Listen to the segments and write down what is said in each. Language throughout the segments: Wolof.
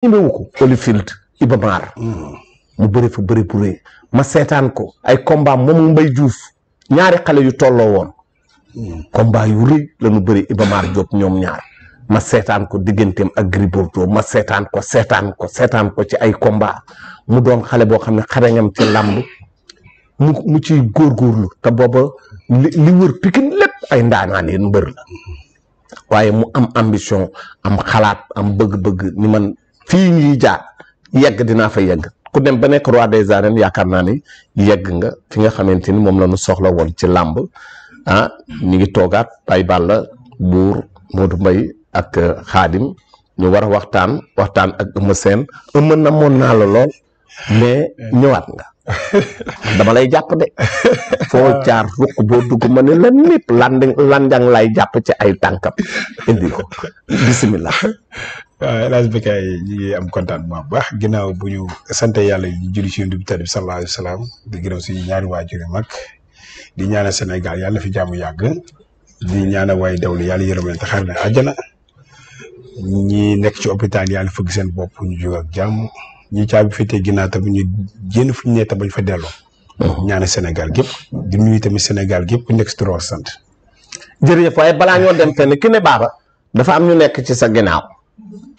ñemewu ko Holyfield Iba Mar mu bëri fa bëri bu rëy ma seetaan ko ay combat moom Mbaye Diouf ñaari xale yu tolloo woon combat yu rëy la ñu bëri Iba Mar Diop ñoom ñaar ma seetaan ko digganteem ak Gris Bordeaux ma seetaan ko ci ay combat mu doon xale boo xam ne xarañam ci làmb mu ciy góorgóorlu te booba li wër Pikine lépp ay ndaanaan yi mbër la waaye mu am ambition am xalaat am bëgg-bëgg ni man fii ñuy jaar yegg dinaa fa yegg ku dem ba nekk roi des arènes yaakaar naa ni yegg nga fi nga xamante ni moom la ñu soxla woon ci làmb ñu ngi toogaat Baye Balla Buur Modou Mbaye ak Xaadim ñu war a waxtaan ak Eumeu Sène Eumeu namoon naa la lool mais ñëwaat nga dama lay jàpp de foo jaar ruq boo dugg ma ne la népp lanjang lay jàpp ci ay tànkam indi ko bisimilah. waaw El Hadj Bécaye ñi ngi am kontaan bu baax ginnaaw bu ñu sante yàlla ñu julli ci Yonent bi tedd bi sallallahu alayhi wa sallam di gërëm suñu ñaari waajur yu mag di ñaanal Sénégal yàlla fi jàmm yàgg di ñaanal waaye dawlu yàlla yërëm leen te xaar leen àjjana ñi nekk ci hôpital yàlla fëgg seen bopp ñu jóg ak jàmm ñi caabi féetee ginnaaw tamit ñu génn fu ñu nee bañ fa delloo. ñaanal Sénégal gépp di nuyu tamit Sénégal gépp ku nekk si tur sant. jërëjëf waaye balaa ñoo dem fenn ki ne baaba dafa am ñu nekk ci sa ginnaaw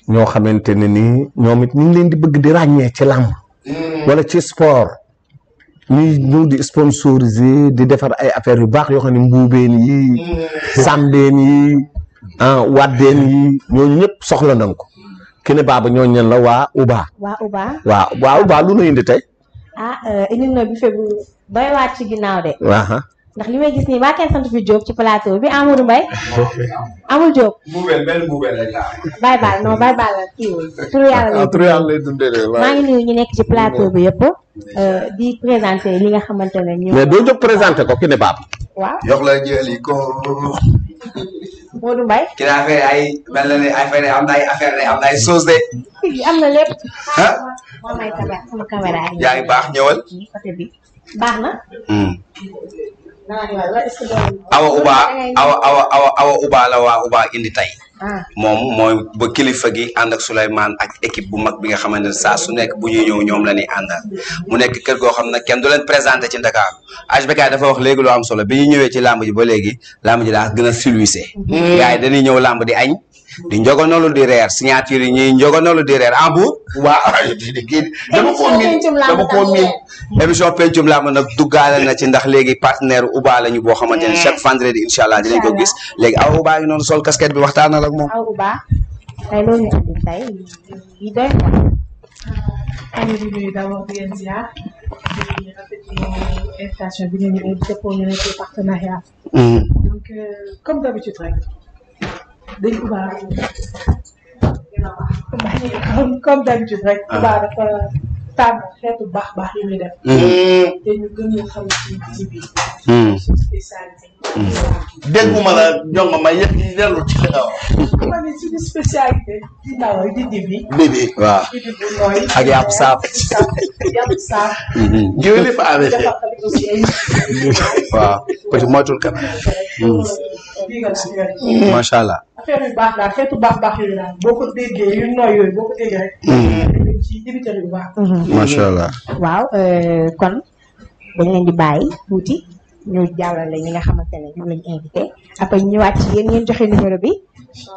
ñoo xamante ne nii ñoom it ñu ngi leen di bëgg di ràññee ci làmb wala ci sport ñuy ñëw di sponsoriser di defar ay affaires yu baax yoo xam ne mbuubeen yi sàmbeen yi waddeen yi ñooñu ñëpp soxla nañ ko ki ne baaba ñooñu ñen la waa Uba. waa Uba lu nu indi tey. indi na bi febu bay waat ci ginnaaw de. ndax li may gis nii maa kenn sant fi Diop ci plateau bi Amadou Mbaye amul Diop. benn mbuubeel rek laa. Baye Ball non Baye Ball la kii turu yàlla lay dundee maa ngi nuyu ñu nekk ci plateau bi yëpp di présenter li nga xamante ne ñu. mais doo jóg présenter ko ki ne baaba. waaw yox la jëli ko. Modou Mbaye. ki na affaire ay mel na ne affaire am na ay affaire am na ay sauce de. am na lépp. moom ay sama caméra yaa ngi baax ñëwal. côté bi baax na. awa Uba la waa Uba indi tey. moom mooy ba kilifa gi ànd ak Souleymane ak équipe bu mag bi nga xamante ne saa su nekk bu ñuy ñëw ñoom la ñuy àndal mu nekk kër goo xam ne kenn du leen présenté ci Dakar El Hadj Bécaye dafa wax léegi lu am solo bi ñu ñëwee ci làmb ji ba léegi làmb ji daa gën a silwise. gars yi dañuy ñëw làmb di añ di njogonalu di reer signature yi ñuy njogonalu di reer en bu waaw dama koo miin émission pencum làmb nag duggaale na ci ndax léegi partenaire Uba lañu boo xamante ne chaque vendredi incha allah dinañ ko gis léegi aw Uba ngi noonu sol casquette bi waxtaanal ak moom. aw Uba tey loolu ñu andi tey yi doy na. am na lu ñuy d'abord di leen ziar di rafetlu invitation bi ñu invité pour ñu nekk partenariat. donc comme d'habitude rek dañ Uba comme d'habitude rek. Uba dafa tànn xeetu baax yi muy def. te ñu gën ñu xam ci biir. spécialité. dégguma la jonga ma yëpp di dellu ci li nga wax. ma ne suñu spécialité di ndaw di dibi. dibi waaw. dibi bu nooy. ak yàpp saaf. yàpp saaf. jiw li fa amee fee. waaw peut moytul kan. macha allah. affaire yu baax daal xeetu baax yooyu daal boo ko déggee yu nooy yooyu boo ko déggee rek. ci dibiteri yu baax. macha allah. waaw kon dañ leen di bàyyi tuuti ñu jàllale ñi nga xamante ne ñoom lañu invité après ñu ñëwaat ci yéen ngeen joxe numéro bi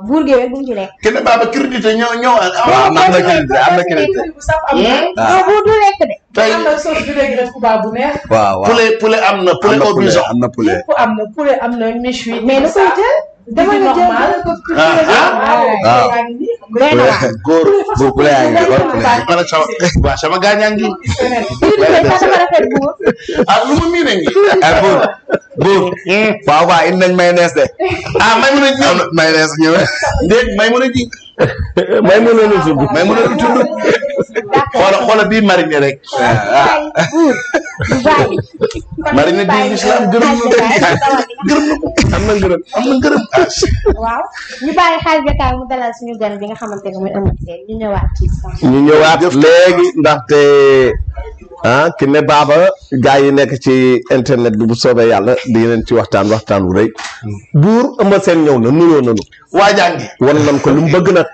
buur géwél bu mu ci nekk. kenn baaba crédité ñëw. waaw am na crédité am na crédité. non bu du lekk de. tey am na sauce bi léegi def Uba bu neex. waaw poulet am na poulet au bison. am na poulet am na poulet am na méchoui. mais na koy jël. dama la jël góor bu poulet yaa ngi góor poulet. waaw sama gaañaa ngi. lu mu miine ngi. buur waaw waaw indi nañ mayonnaise de. may mën a ji mayonnaise ñëw. ndéeg may mën a ji. may mën a tudd. may mën a tudd. xoola bii marine rek. marine bi islam gërëm na am na ngërëm. waaw ñu bàyyi xaaj Bécaye mu dalal suñu gan bi nga xamante ne mooy Eumeu Sène ñu ñëwaat ci. ñu ñëwaat léegi ndaxte ki ne baaba gars yi nekk ci internet bi bu soobee yàlla di leen ci waxtaan wu rëy buur Eumeu Sène ñëw na nuyoo nañu waa jàngi wan nañ ko lu mu bëgg nag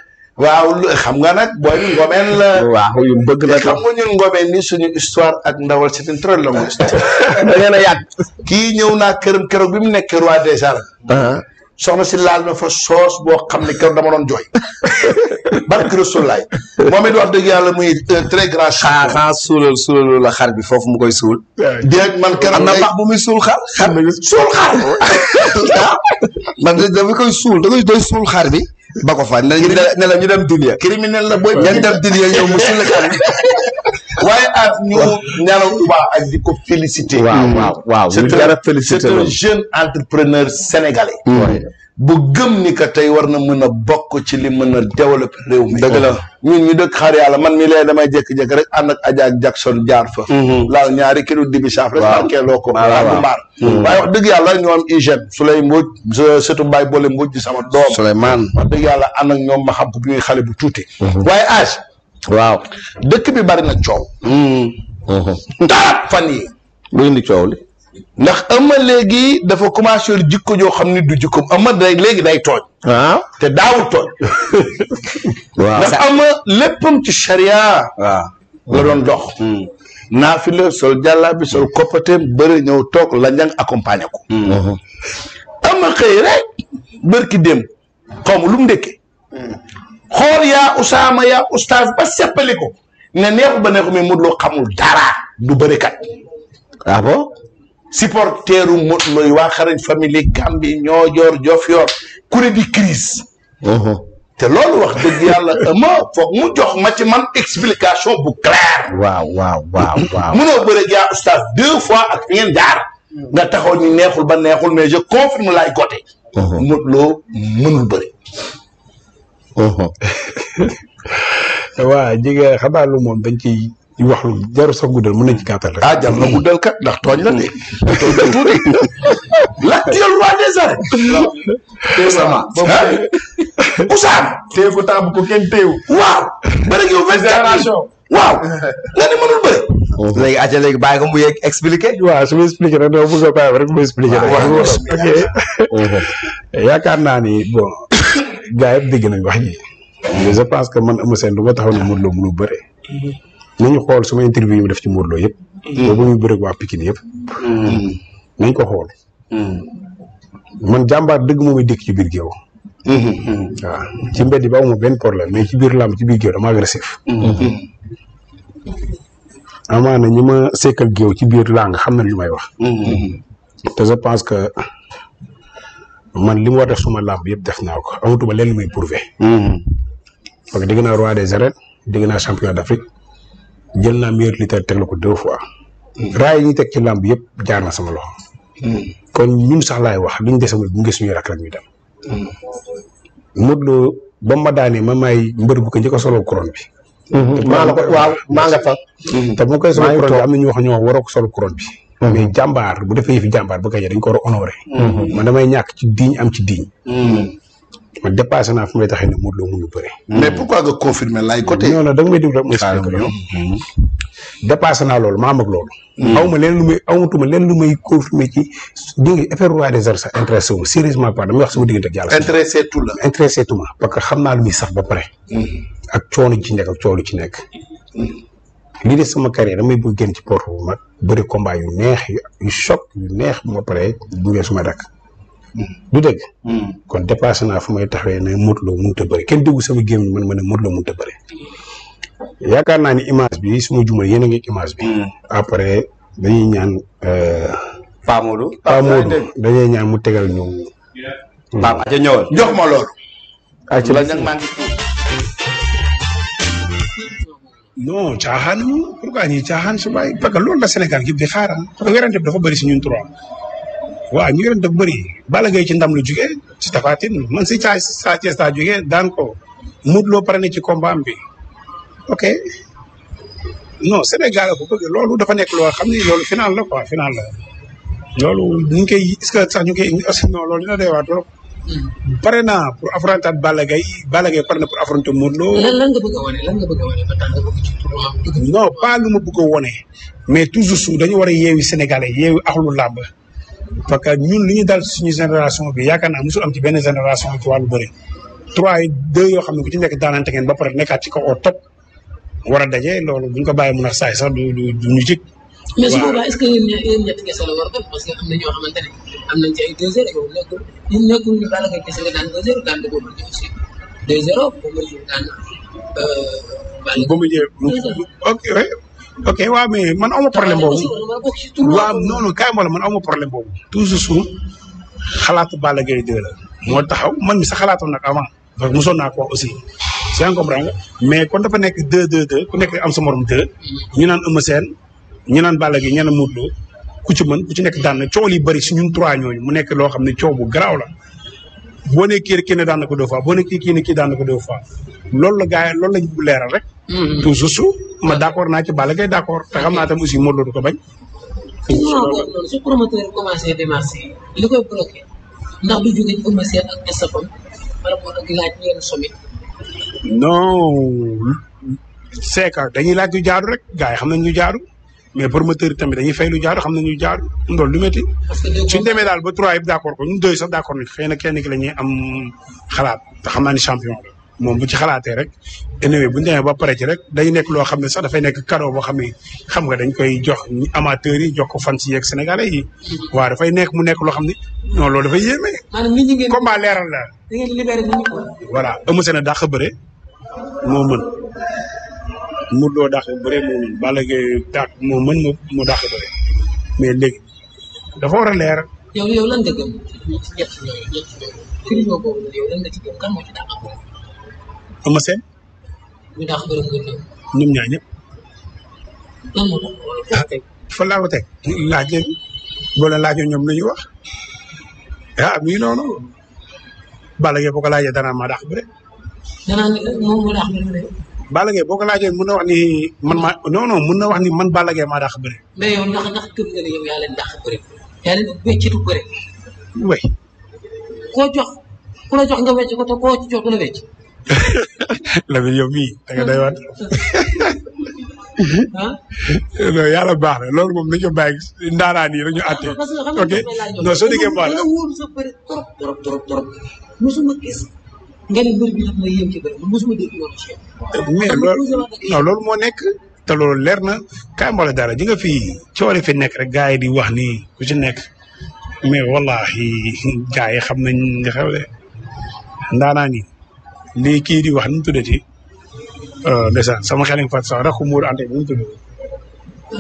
waaw xam nga nag booy ngomeen la. waaw yu bëgg na xam nga ñun ngomeen ni suñu histoire ak ndawal c'est une très longue histoire. da ngeen a yàgg. kii ñëw naa këram keroog bi mu nekk roi des arènes. soxna si laal na fa soos boo xam ne keroog dama doon jooy. barke Rasulaay. moom it wax dëgg yàlla muy très grand. xaa suulal la xar bi foofu mu koy suul. déet man keroog am na pax bu muy suul xar. suul xar. man dafa koy suul da koy doy suul xar bi. ba ko fa ne la ñu dem dunya. criminel la booy. ngeen dem dunya ñëw mu suul xar bi. waaye ñu ñaanal Touba ak di ko féliciter. waaw c'est un jeune entrepreneur sénégalais. bu gëm ni que tey war na mën a bokk ci li mën a développer réew mi. dëgg la ñun ñu dëkk xaar yàlla man mi lee damay jékki-jékki rek ànd ak Adja ak Jackson jaar fa. laal ñaari kilo dibi saaf rek. waaw keeloo ko. waaw mbaar. waaye wax dëgg yàlla ñoo am hygiène Souley Mbodj surtout Baye Bolle Mbodj di sama doom. Souleymane wax dëgg yàlla ànd ak ñoom ma xam ko bi ñuy xale bu tuuti. waaye âge. waaw dëkk bi bari na coow. tarap fan yi lu indi coow li. ndax Eumeu léegi dafa commencé jikko joo xam ni du jikkoom Eumeu léegi day tooñ. te daawul tooñ. waaw ndax Eumeu léppam ci charia. waaw la doon dox. naafila sol jàllaabi sol koppateem bëri ñëw toog la njang accompagné ko. Eumeu xëy rek bërki dem xaw ma lu mu ndékkee. xool yaa Usaama yaa oustaz ba seppali ko ne neexu ba neexu mais Modou Lo xamul dara du bërikat. ah bon. supporteru Modou Lo yi waa xarañ famille Gambie ñoo joor Diofior ku ne di crise te loolu wax dëgg yàlla foog mu jox ma ci man explication bu claire. waaw. munoo bëre yaa oustaz 2 fois ak fi ngeen jaar. nga taxaw ni neexul ba neexul mais je confirme laay gote. Modou Lo mënul bëri. waa jigéen xabaar lu moom dañ ciy wax lu jaru sax guddal mën nañ ci gàttal rek. jar na guddal kat ndax tooñ la de. tooñ la tuuti. l'actuel roi des arènes. Ousama. téye ko taamu ko kenn téewu. waaw. bëri yow 24 waaw. nga ni mënul bëri. léegi aca léegi bàyyi ko mu yegg expliqué. waaw su ma expliqué rek dama bëgg a bàyyi rek mu expliqué rek. yaakaar naa ni bon gars yëpp dégg nañ wax ji. mais je pense que man Eumeu Sène du ma taxaw ne Modou Lo mënul bëre. nañu xool suma interview yi mu def ci Modou Lo yëpp. boobu muy bëre waa Pikine yëpp. nañ ko xool. man jàmbaar dëgg moom muy dëkk ci biir géew. waaw ci mbedd ba amuma benn problème mais ci biir làmb ci biir géew dama agressif. amaana ñi ma sekkal géew ci biir làng xam na lu may wax. te je pense que man li mu war def suma làmb yëpp def naa ko amatuma leen lu may prouver. parce que dégg naa roi des arènes dégg naa champion d'Afrique jël naa meilleur lutteur teg la ko 2 fois. raay yi ñu teg ci làmb yëpp jaar na sama loxo. kon ñun sax laay wax li ñu dese mooy bu ngi suñuy rak rek ñu dem. Modou Lo ba ma daanee ma may mbër bu ko njëkk a solo couronne bi. maa la ko waaw maa nga fa. te bu koy solo couronne bi am na ñu wax ñoo wax waroo ko solo couronne bi. mais jàmbaar bu defee yëfi jàmbaar ba kay dañ ko war a honoré. man damay ñàkk ci diñ am ci diñ. man dépassé naa fu may taxee ne Modou Lo mënu bëre. mais pourquoi nga confirmer lay côté. non non da nga may déglu rek ma expliqué ko dépassé naa loolu maa am ak loolu. amatuma leen lu may confirmer ci di nga effet roi des arènes sax intéressé wu ma sérieusement pas damay wax sama diggante ak yàlla. intéressé tout la parce que xam naa lu muy sax ba pare. ak coono ci nekk ak coono ci nekk. lii de sama carrière damay bëgg génn ci porte bu mag bëri combat yu neex yu choc yu neex bu ma paree duggee suma rak. du dëgg. kon dépassé naa fu may taxawee ne Modou Lo mënut a bëri kenn déggu sama gémmiñ man ma ne Modou Lo mënut a bëri. yaakaar naa ni image bi su ma jumal yéen a ngi image bi. après dañuy ñaan. Pa Modou. dañuy ñaan mu tegal ñu. Pape aja ñëwal. jox ma loolu. ci la ñag maa ngi non caaxaan ñu pourquoi ñuy caaxaan su bàyyi parce que loolu la Sénégal gi di xaaral parce que werante bi dafa bëri si ñun 3 waaw ñu werante dafa bëri Balla Gaye ci ndam lu jugee ci Tapha Tine man si Sa Thiès taa jugee daan ko Modou Lo pare na ci combat bi ok non Sénégal bu bëgg loolu dafa nekk loo xam ni loolu final la quoi final la loolu ñu ngi koy est-ce que sax ñu ngi koy non loolu dina doy waar trop pare naa pour affronter Balla Gaye pare na pour affronter Modou Lo. lan nga bëgg a wane ba tax nga bëgg ci tournoi. non pas lu ma bëgg a wane mais toujours dañu war a yeewi Sénégalais yeewi axlu làmb parce que ñun li ñu dal suñu génération bi yaakaar naa mosul am ci benn génération ci wàllu bëri 3 yi 2 yoo xam ne ku ci nekk daanante ngeen ba pare nekkaat ci kaw au top war a daje loolu buñ ko bàyyi mun a saay sax du ñu jig. mais su boobaa est-ce que yéen ñett kese la war a def parce que am na ñoo xamante ne am nañ ci ay 2-0 yow nekkul ñu Balla Gaye kese nga daan 2-0 daan dëgg boobu aussi 2-0 boobu la ñu daan ok waaw mais man aw ma problème boobu waaw non non kaay ma la man aw ma problème boobu toujours suuf xalaatu Balla Gaye 2 la moo taxaw man mi sa xalaatoon nag avant parce que mosoon naa ko wax aussi c'est un comprendre nga mais kon dafa nekk 2-2-2 ku nekk am sa morom 2 ñu naan Eumeu Sène ñu naan Balla Gaye ñu naan Modou Lô ku ci mën ku ci nekk daan na coow li bëri si ñun 3 ñooñu mu nekk loo xam ne coow bu garaaw la boo nee kii ne daan na ko 2 fois boo nee kii ne kii daan na ko 2 fois loolu la gars yi loolu lañ leeral rek. toujours su ma d'accord naa ci Balla Gaye d'accord te xam naa tam aussi Modou Lô du ko bañ. non su promoteur commencé démarché li koy bloqué ndax du jóge ci Eumeu Sène ak estafam par rapport ak laaj yenn sommet. non c'est que dañuy laaj lu jaadu rek gars yi xam nañ ñu jaadu mais promoteur yi tamit dañuy fay lu jaadu xam nañ ñu jaadu loolu du métti. parce que suñ demee daal ba 3 yëpp d'accord ko ñun 2 sax d'accord nañ xëy na kenn ki la ñuy am xalaat te xam naa ni champion la moom bu ci xalaatee rek anyway bu ñu demee ba pare ci rek day nekk loo xam ne sax dafay nekk cadeau boo xam ne xam nga dañ koy jox amateurs yi jox ko fans yi ak sénégalais yi. waaw dafay nekk mu nekk loo xam ne non loolu dafay yéeme. maanaam nit ñi ngeen combat leeral la. da ngeen libéré nit ñi quoi. voilà Eumeu Sène dàq bëre moo mën Modou Lô dàq bëre moo mën Balla Gaye dàq moo mën moo dàq bëre mais léegi dafa war a leer. yow lan nga gëm ci ñett ñooyu trio boobu yow lan nga ci gëm kan moo ci dàq bëre. Eumeu Sène. ñu dàq bëre Modou Lô. ñoom ñaar ñëpp. lan moo tax wala teg. fa laa ko teg laaj leen boo leen laajoon ñoom la ñuy wax ah mii noonu Balla Gaye boo ko laajee danaa maa dàq bëre. danaa ne moom moo dàq bëre. Balla Gaye boo ko laajee mën na wax ni man maa non non mën na wax ni man Balla Gaye maa dàq bëre. mais yow ndax gëm nga ne yow yaa leen dàq bëre yaa leen weccitu bëre. oui. koo jox ku la jox nga wecc ko te koo ci jox du la wecc. Lamine yow mii da nga day waat. ah. non yàlla baax na loolu moom nañu ko bàyyi ndaanaan yi rek ñu àtte. ok non soo déggee Mbale. nga wóolu sa bëri trop mosuma gis nga ne mbir bi daf ma yéem ci bëri mosuma dégg loolu ci yow. mais loolu non loolu moo nekk te loolu leer na kaay Mbale dara ji nga fi coole fi nekk rek gars yi di wax ni ku ci nekk mais wallahi gars yi xam nañ nga xew de ndaanaan yi lii kii di wax nu mu tuddati ndeysaan sama xel nga fàttali sax rek Mourou Anta nu mu tudd.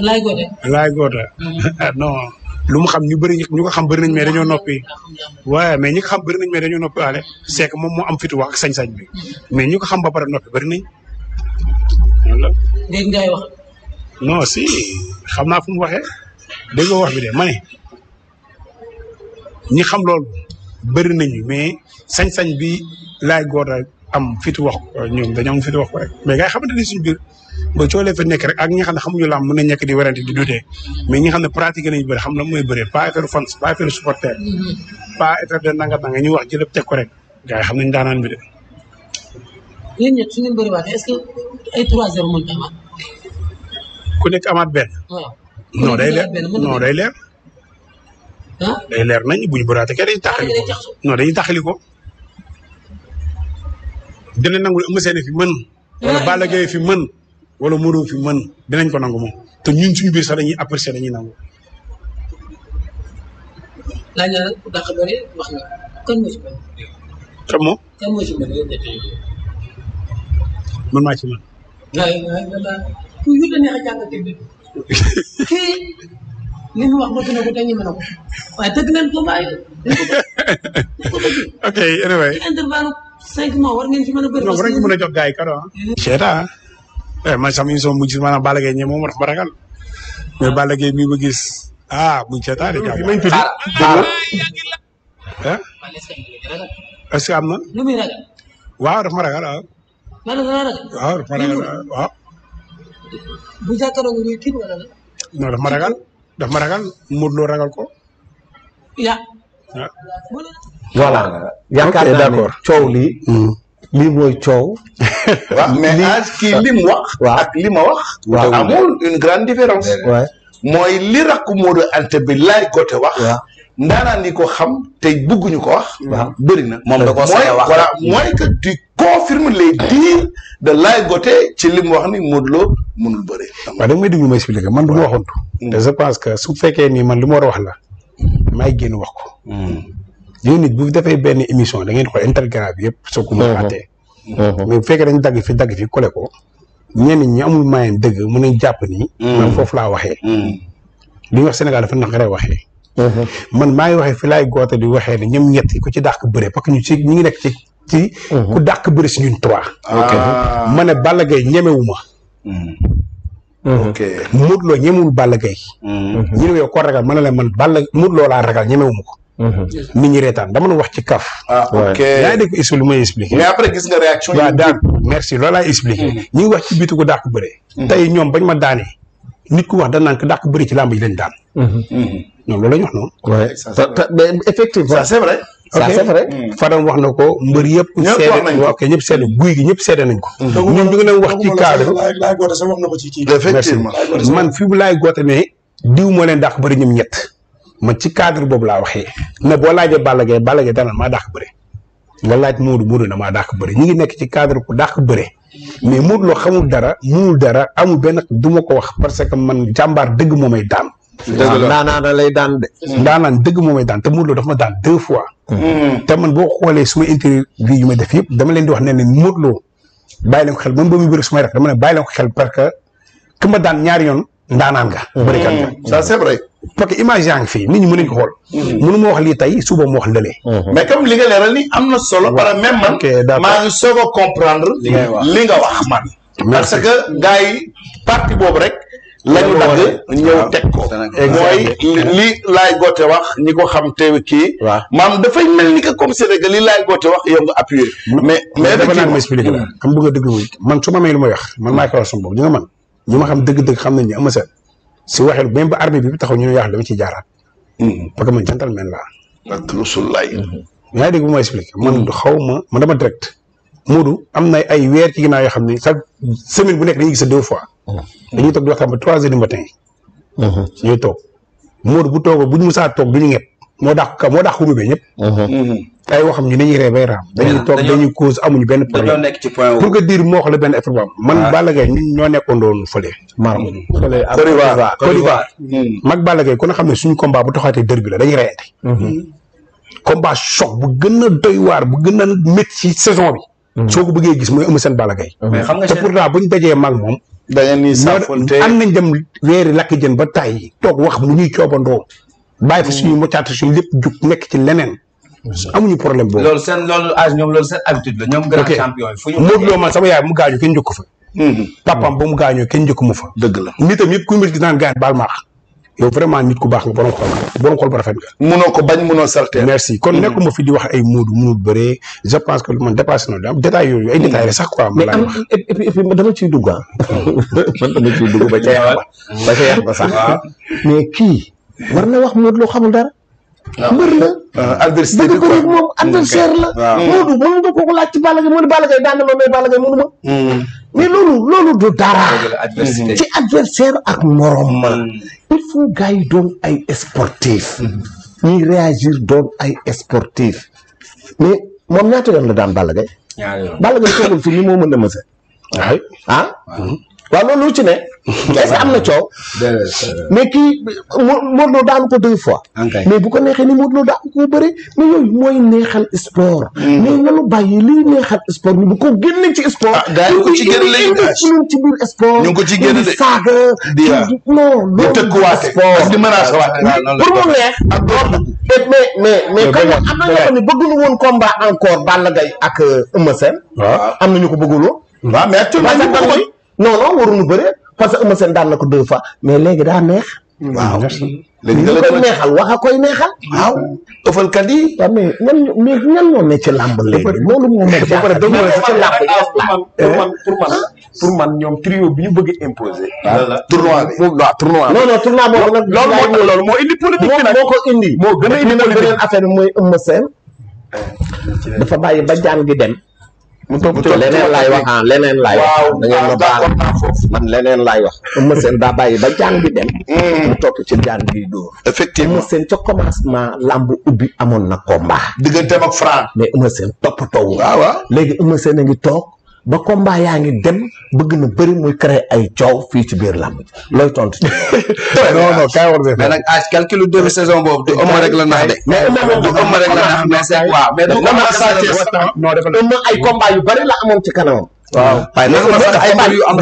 Laay Gote. Laay Gote. non lu mu xam ñu bëri ñu ko xam bëri nañ mais dañoo noppi. waaye mais ñi ko xam bëri nañ mais dañoo noppi waale c'est que moom moo am fitu wax ak sañ-sañ bi mais ñi ko xam ba pare noppi bëri nañ. wala. dégg ngay wax. non si xam naa fu mu waxee déggoo wax bi de ma ne ñi xam loolu bëri nañu mais sañ-sañ bi Laay Gote am fitu wax ko ñoom dañoo am fitu wax ko rek mais gars yi xamante ni suñu biir ba coolee fa nekk rek ak ñi nga xam ne xamuñu laam mën na nekk di werante di dutee mais ñi nga xam ne pratique nañu bëri xam la mooy bëri pas affaire fans pas affaire supporter pas affaire de nanga nanga ñu wax jëlëb teg ko rek gars yi xam nañ daanaan bi de. yéen ñett su ngeen bëriwaatee est-ce que ay 3-0 mën na amaat. ku nekk amaat benn. waaw. non day leer non day leer. ah. day leer nañ bu ñu bëriwaatee kay dañuy taxali ko non dañuy taxali ko. dinañ nangu Eumeu Sène fi mën. wala Balla Gaye fi mën. wala Modou fi mën dinañ ko nangu moom te ñun suñu biir sax dañuy apprécier dañuy nangu. laaj naa la dàq bëri wax nga kan moo ci mën. te moom. kan moo ci mën yéen ñett yi. man maa ci mën. waaye ku yu la neex a jàngatee bi kii li mu wax bëgg na ko dañu mën a ko waaye dëgg leen ko bàyyi. ok anyway. ci intervalle 5 mois war ngeen ci mën a bëri. non war nañu mën a jox gars yi cadeau ah. seetaan man sama émission bu gis maanaam Balla Gaye ñe moom wax ba ragal mais Balla Gaye mi ma gis buñ seetaan rek. fi may tudd est-ce que am na. lu muy ragal. waaw dafa ma ragal waaw. Balla dana ragal. waaw dafa ma ragal waaw. bu jàkkaarloo nga kii wala la. non dafa ma ragal dafa ma ragal Modou Lô ragal ko. ya. waaw. voilà yaakaar naa ne coow lii. lii mooy coow. waaw mais as kii li mu wax. waaw ak li ma wax. waaw amul une grande différence. waay mooy li rakku Modou Anta bi Laay Gote wax. waaw ndaanaan ni ko xam te bëgguñu ko wax. waaw bëri na. moom da koo sañ a wax voilà mooy que tu confirmes les dires de Laye Gothé ci li mu wax ni Modou Lo mënul bëre. waaw da nga may déglu ma expliqué man du ma waxantu. te je pense que su fekkee ni man li ma war a wax la maay génn wax ko. yow nit bu defee benn émission da ngeen ko intergénéral bi yëpp soo ko mën a àttee. mais bu fekkee dañ dagg fi collé ko ñenn ñi amul moyen dëgg mën nañ jàpp ni. man foofu laa waxee. li ñuy wax Sénégal dafa naqaree waxee. man maa ngi waxee fi Laye Gothé di waxee ne ñoom ñett ku ci dàq bëre parce que ñu ngi nekk ci ku dàq bëre si ñun 3. ok ma ne Balla Gaye ñemewu ma. ok Modou Lo ñemewul Balla Gaye. ñu ne yow ko ragal ma ne la man Modou Lo laa ragal ñemewu ma ko. nit ñi reetaan dama doon wax ci kaf. ok yaa ngi dégg isu lu may expliqué. mais après gis nga réaction waaw daal merci loolu laay expliqué. ñu ngi wax ci biitu ko dàq bëre. tey ñoom bañ ma daanee nit ku wax dañ naan ko dàq bëre ci làmb ji lañ daan. ñoom loolu la ñu wax noonu. ouais mais effectivement ça c'est vrai. ça c'est vrai. Fadam wax na ko mbër yëpp. seede ok ñëpp seede guy gi ñëpp seede nañ ko. ñun ñu ngi leen wax ci cadre. Laye Gothé sax wax na ko ci kii. effectivement man fi bu Laye Gothé ne diw moo leen dàq bëri ñoom ñett man ci cadre boobu laa waxee ne boo laajee Balla Gaye daanaka maa dàq bëri nga laaj Modou na maa dàq bëri ñu ngi nekk ci cadre ku dàq bëri mais Modou Lo xamul dara munul dara amul benn du ma ko wax parce que man jàmbaar dëgg moo may daan. ndaanaan lay daan de. ndaanaan dëgg moo may daan te Modou Lo dafa ma daan 2 fois. te man boo xoolee suma interview yu ma def yëpp dama leen di wax ne ne Modou Lo bàyyi leen ko xel même ba muy bëri sumay rek dama ne bàyyi leen ko xel parce que ku ma daan ñaari yoon ndaanaan nga. bërikat nga ça c'est vrai. parce que image yaa ngi fii nit ñi mën nañu ko xool. mënu ma wax lii tey suba ma wax lële. mais comme li nga leeral ni am na solo. par même man maa ngi soog a comprendre. li nga wax man. parce que gars yi parti boobu rek. lañu dagg ñëw teg ko. mooy li Laye Gothé wax ñi ko xam te kii. waaw maam dafay mel ni que comme c'est que li Laye Gothé wax yow nga appuyé. mais dafa naan ma expliqué la xam bëgg a déglu man su ma may lu may wax man maa koy wax sama bopp ñu nga man ñu ma xam dëgg-dëgg xam nañ ne ama seen si waxee même ba armée bi taxaw ñu ne yaax dama ciy jaaraat. parce que man gentleman laa. ak Rasulullah. yaa ngi dégg bu ma expliqué man xaw ma man dama direct. Modou am na ay weer ci ginnaaw yoo xam ne chaque semaine bu nekk dañuy gis 2 fois. dañuy toog di waxtaan ba 3 heures du matin. ñuy toog Modou bu toog bu ñu musaa toog du ñu ñëpp moo dàq ko rubee ñëpp. ay waxam ñu dañuy ree bay raam. dañuy toog dañuy cause amuñu benn problème. dañoo nekk ci point pour que dire moo wax la benn effort bu am. man Balla Gaye ñun ñoo nekkoon doon fële. Maram fële Côte d'Ivoire. mag Balla Gaye ku ne xam ne suñu combat bu taxaatee dër bi la dañuy reyante. combat choc bu gën a doy waar bu gën a métti ci saison bi. soo ko bëggee gis mooy Eumeu Sène Balla Gaye. mais xam nga te pourtant bu ñu dajee mag moom. dañu ni saafonte am nañ dem weeri lakk jën ba tàyyi toog wax mu ñuy coobandoo bàyyi fa suñu moccaate suñu lépp jug nekk ci leneen. amuñu problème boobu. loolu seen habitude la ñoom grand champion yi fu ñu. Modou Lo man sama yaay mu gaañoo kenn njëkk fa. papaam ba mu gaañoo kenn njëkk mu fa. dëgg la nitam yëpp ku ñu gis naan gaañ baal maax yow vraiment nit ku baax nga borom xol bu rafet nga. munoo ko bañ munoo salté. merci kon nekkuma fi di wax ay Modou munul bëree je pense que man dépassé na am détail yooyu ay détails la sax quoi. mais am et puis dama ciy dugg man dama ciy dugg ba ca yàq ba sax. mais kii war na wax Modou Lo xamul dara. mbër la. adversaire bëgg bëri moom adversaire la. Modou mën nga kooku laaj ci Balla Gaye mu ne Balla Gaye daan na ma mais Balla Gaye mënu ma. mais loolu du dara. ci adversaire ak morom ma. il faut gars yi doon ay sportif. ñuy réagir doon ay sportif. mais moom ñaata yoon la daan Balla Gaye. ñaari yoon Balla Gaye toogul fi ni moo mën a mësa. waaw loolu ci ne. est-ce que am na coow. mais kii Modou Lo daanu ko 2 fois. mais bu ko neexee ni Modou Lo daa ko bëri mais yooyu mooy neexal sport. mais nanu bàyyi liy neexal sport ñu bu ko génne ci sport. gars yi ko ci génne léegi ci biir sport. ñu ngi ko ci génne de saaga. non loolu tëkkuwaate di menace waate. pour mu neex. ak mais kañ am na ñoo xam ne bëgguñu woon combat encore Balla Gaye ak Eumeu Sène. waaw am na ñu ko bëggul woon. waaw mais actuellement non waruñu bëre parce que Eumeu Sène daan na ko 2 fois mais léegi daa neex. waaw léegi da koy neexal wax a koy neexal. waaw ëffalkat yi. waaw mais ñan ñoo ne ci làmb léegi. loolu moo ma jaaxal pour man ñoom trio bi ñu bëgg a imposer. tournoi bi tournoi boobu nag. loolu moo indi politique bi nag moo ko indi. moo gën a indi politique beneen affaire bi mooy Eumeu Sène dafa bàyyi ba jaan gi dem mu topp ci leneen laay wax leneen laay wax. waaw da ngeen ma baal man leneen laay wax. Eumeu Sène daa bàyyi ba jaan bi dem. mu topp ci jaan bi dóor. effectivement Eumeu Sène ca commencement lamb ubbi amoon na combat. digganteem ak Franc. mais Eumeu Sène toppatoo. waaw léegi Eumeu Sène a ngi toog ba combat yaa ngi dem bëgg na bëri muy créer ay coow fii ci biir lamb ji looy tontu ci non kaay war mais nag à calcul début saison boobu du Eumeu rek la nax de. mais du Eumeu rek la nax mais c'est waaw mais du Eumeu ay combat yu bëri la amoon ci kanamam. waaw waaye nag ay mbir yu am